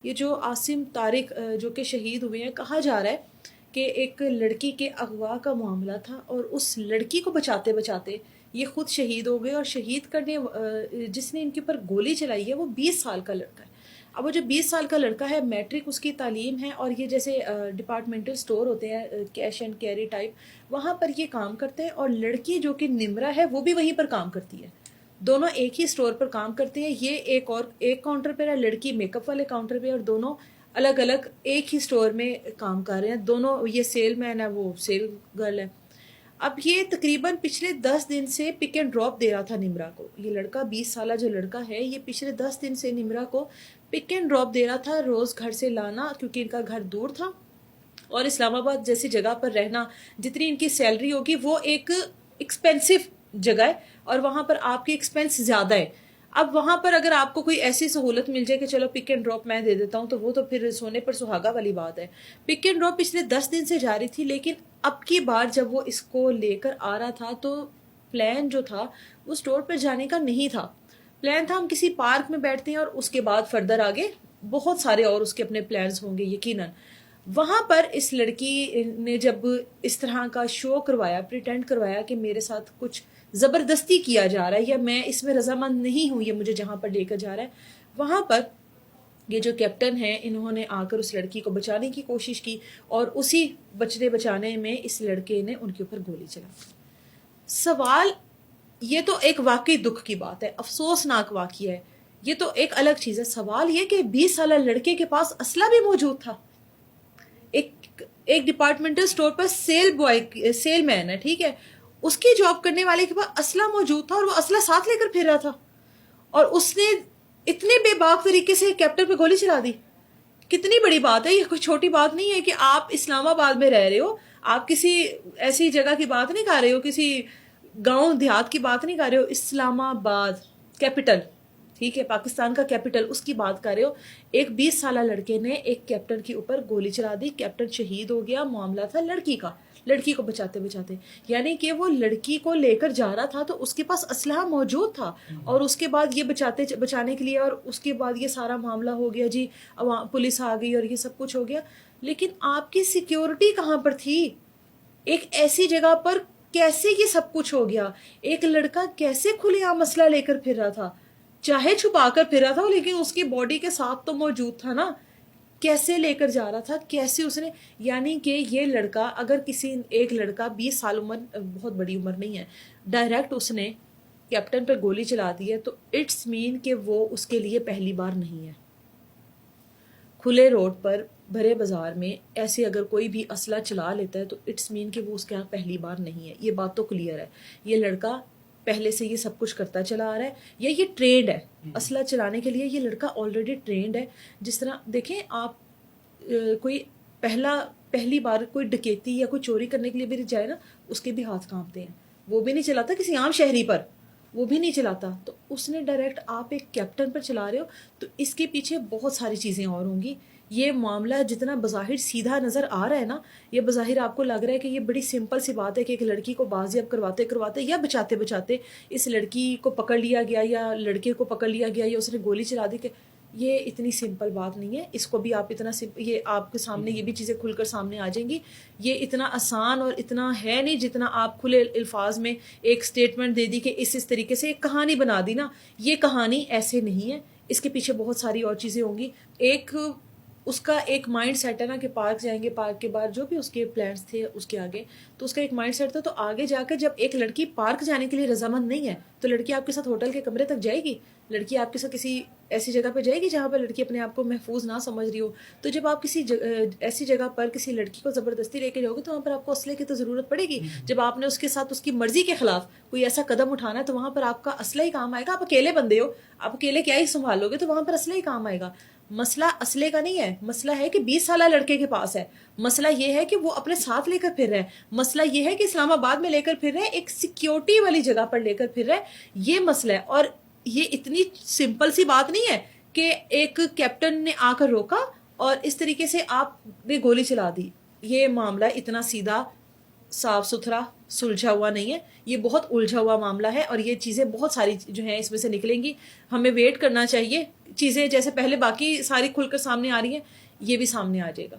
یہ جو عاصم طارق جو کہ شہید ہوئے ہیں، کہا جا رہا ہے کہ ایک لڑکی کے اغوا کا معاملہ تھا اور اس لڑکی کو بچاتے بچاتے یہ خود شہید ہو گئے، اور شہید کرنے جس نے ان کے اوپر گولی چلائی ہے وہ 20 سال کا لڑکا ہے۔ اب وہ جو 20 سال کا لڑکا ہے، میٹرک اس کی تعلیم ہے، اور یہ جیسے ڈپارٹمنٹل سٹور ہوتے ہیں کیش اینڈ کیری ٹائپ، وہاں پر یہ کام کرتے ہیں، اور لڑکی جو کہ نمرہ ہے وہ بھی وہیں پر کام کرتی ہے۔ دونوں ایک ہی سٹور پر کام کرتے ہیں، یہ ایک کاؤنٹر پہ ہے، لڑکی میک اپ والے کاؤنٹر پہ، اور دونوں الگ الگ ایک ہی سٹور میں کام کر رہے ہیں دونوں۔ یہ سیل مین ہے، وہ سیل گرل ہے۔ اب یہ تقریباً پچھلے 10 دن سے پک اینڈ ڈراپ دے رہا تھا نمرہ کو۔ یہ لڑکا 20 سالہ جو لڑکا ہے، یہ پچھلے 10 دن سے نمرہ کو پک اینڈ ڈراپ دے رہا تھا، روز گھر سے لانا، کیونکہ ان کا گھر دور تھا، اور اسلام آباد جیسی جگہ پر رہنا، جتنی ان کی سیلری ہوگی وہ ایک ایکسپینسو جگہ ہے، اور وہاں پر آپ کی ایکسپینس زیادہ ہے۔ اب وہاں پر اگر آپ کو کوئی ایسی سہولت مل جائے کہ چلو پک اینڈ ڈراپ میں دے دیتا ہوں، تو وہ تو پھر سونے پر سہاگا والی بات ہے۔ پک اینڈ ڈراپ پچھلے 10 دن سے جاری تھی، لیکن اب کی بار جب وہ اس کو لے کر آ رہا تھا تو پلان جو تھا وہ سٹور پر جانے کا نہیں تھا۔ پلان تھا ہم کسی پارک میں بیٹھتے ہیں، اور اس کے بعد فردر آگے بہت سارے اور اس کے اپنے پلانز ہوں گے یقیناً۔ وہاں پر اس لڑکی نے جب اس طرح کا شو کروایا، پریٹینڈ کروایا کہ میرے ساتھ کچھ زبردستی کیا جا رہا ہے یا میں اس میں رضامند نہیں ہوں، یہ مجھے جہاں پر لے کر جا رہا ہے، وہاں پر یہ جو کیپٹن ہیں انہوں نے آ کر اس لڑکی کو بچانے کی کوشش کی، اور اسی بچانے میں اس لڑکے نے ان کے اوپر گولی چلا۔ سوال یہ تو ایک واقعی دکھ کی بات ہے، افسوسناک واقعہ ہے، یہ تو ایک الگ چیز ہے۔ سوال یہ کہ 20 سالہ لڑکے کے پاس اسلحہ بھی موجود تھا۔ ایک ڈپارٹمنٹل سٹور پر سیل مین ہے، ٹھیک ہے، اس کی جاب کرنے والے کے پاس اسلحہ موجود تھا، اور وہ اسلحہ ساتھ لے کر پھر رہا تھا، اور اس نے اتنے بے باک طریقے سے کیپٹن پہ گولی چلا دی۔ کتنی بڑی بات ہے، یہ کوئی چھوٹی بات نہیں ہے کہ آپ اسلام آباد میں رہ رہے ہو، آپ کسی ایسی جگہ کی بات نہیں کر رہے ہو، کسی گاؤں دیہات کی بات نہیں کر رہے ہو، اسلام آباد کیپٹل، ٹھیک ہے، پاکستان کا کیپٹل، اس کی بات کر رہے ہو۔ ایک 20 سالہ لڑکے نے ایک کیپٹن کے اوپر گولی چلا دی، کیپٹن شہید ہو گیا، معاملہ تھا لڑکی کا، لڑکی کو بچاتے بچاتے، یعنی کہ وہ لڑکی کو لے کر جا رہا تھا تو اس کے پاس اسلحہ موجود تھا، اور اس کے بعد یہ بچانے کے لیے، اور اس کے بعد یہ سارا معاملہ ہو گیا جی، پولیس آ گئی اور یہ سب کچھ ہو گیا۔ لیکن آپ کی سیکیورٹی کہاں پر تھی؟ ایک ایسی جگہ پر کیسے یہ سب کچھ ہو گیا؟ ایک لڑکا کیسے کھلے عام مسئلہ لے کر پھر رہا تھا؟ چاہے چھپا کر پھر رہا تھا، لیکن اس کی باڈی کے ساتھ تو موجود تھا نا۔ کیسے لے کر جا رہا تھا، کیسے اس نے، یعنی کہ یہ لڑکا، اگر ایک لڑکا 20 سال عمر بہت بڑی عمر نہیں ہے، ڈائریکٹ اس نے کیپٹن پر گولی چلا دی ہے، تو اٹس مین کہ وہ اس کے لیے پہلی بار نہیں ہے۔ کھلے روڈ پر بھرے بازار میں ایسے اگر کوئی بھی اسلحہ چلا لیتا ہے تو اٹس مین کہ وہ اس کے یہاں پہلی بار نہیں ہے، یہ بات تو کلیئر ہے۔ یہ لڑکا پہلے سے یہ سب کچھ کرتا چلا آ رہا ہے، یا یہ ٹرینڈ ہے اسلحہ چلانے کے لیے، یہ لڑکا آلریڈی ٹرینڈ ہے۔ جس طرح دیکھیں آپ، کوئی پہلی بار کوئی ڈکیتی یا کوئی چوری کرنے کے لیے بھی جائے نا، اس کے بھی ہاتھ کانپتے ہیں، وہ بھی نہیں چلاتا کسی عام شہری پر، وہ بھی نہیں چلاتا، تو اس نے ڈائریکٹ آپ ایک کیپٹن پر چلا رہے ہو، تو اس کے پیچھے بہت ساری چیزیں اور ہوں گی۔ یہ معاملہ جتنا بظاہر سیدھا نظر آ رہا ہے نا، یہ بظاہر آپ کو لگ رہا ہے کہ یہ بڑی سمپل سی بات ہے کہ ایک لڑکی کو بازیاب کرواتے کرواتے یا بچاتے بچاتے اس لڑکی کو پکڑ لیا گیا یا لڑکے کو پکڑ لیا گیا یا اس نے گولی چلا دی، کہ یہ اتنی سمپل بات نہیں ہے۔ اس کو بھی آپ اتنا یہ آپ کے سامنے یہ بھی چیزیں کھل کر سامنے آ جائیں گی۔ یہ اتنا آسان اور اتنا ہے نہیں جتنا آپ کھلے الفاظ میں ایک سٹیٹمنٹ دے دی کہ اس طریقے سے ایک کہانی بنا دی نا، یہ کہانی ایسے نہیں ہے، اس کے پیچھے بہت ساری اور چیزیں ہوں گی۔ ایک اس کا ایک مائنڈ سیٹ ہے نا کہ پارک جائیں گے، پارک کے بعد جو بھی اس کے پلانس تھے اس کے آگے، تو اس کا ایک مائنڈ سیٹ تھا، تو آگے جا کر جب ایک لڑکی پارک جانے کے لیے رضامند نہیں ہے تو لڑکی آپ کے ساتھ ہوٹل کے کمرے تک جائے گی، لڑکی آپ کے ساتھ کسی ایسی جگہ پہ جائے گی جہاں پر لڑکی اپنے آپ کو محفوظ نہ سمجھ رہی ہو۔ تو جب آپ کسی ایسی جگہ پر کسی لڑکی کو زبردستی لے کے جاؤ گے تو وہاں پر آپ کو اسلحے کی تو ضرورت پڑے گی۔ جب آپ نے اس کے ساتھ اس کی مرضی کے خلاف کوئی ایسا قدم اٹھانا ہے تو وہاں پر آپ کا اسلحہ ہی کام آئے گا۔ آپ اکیلے بندے ہو، آپ اکیلے کیا ہی سنبھالو گے، تو وہاں پر اسلحہ ہی کام آئے گا۔ مسئلہ اسلحے کا نہیں ہے، مسئلہ ہے کہ 20 سالہ لڑکے کے پاس ہے، مسئلہ یہ ہے کہ وہ اپنے ساتھ لے کر پھر رہے ہیں، مسئلہ یہ ہے کہ اسلام آباد میں لے کر پھر رہے ہیں، ایک سیکیورٹی والی جگہ پر لے کر پھر رہے ہیں، یہ مسئلہ ہے۔ اور یہ اتنی سمپل سی بات نہیں ہے کہ ایک کیپٹن نے آ کر روکا اور اس طریقے سے آپ نے گولی چلا دی۔ یہ معاملہ اتنا سیدھا صاف ستھرا سلجھا ہوا نہیں ہے، یہ بہت الجھا ہوا معاملہ ہے، اور یہ چیزیں بہت ساری جو ہیں اس میں سے نکلیں گی۔ ہمیں ویٹ کرنا چاہیے چیزیں جیسے پہلے باقی ساری کھل کر سامنے آ رہی ہیں، یہ بھی سامنے آ جائے گا.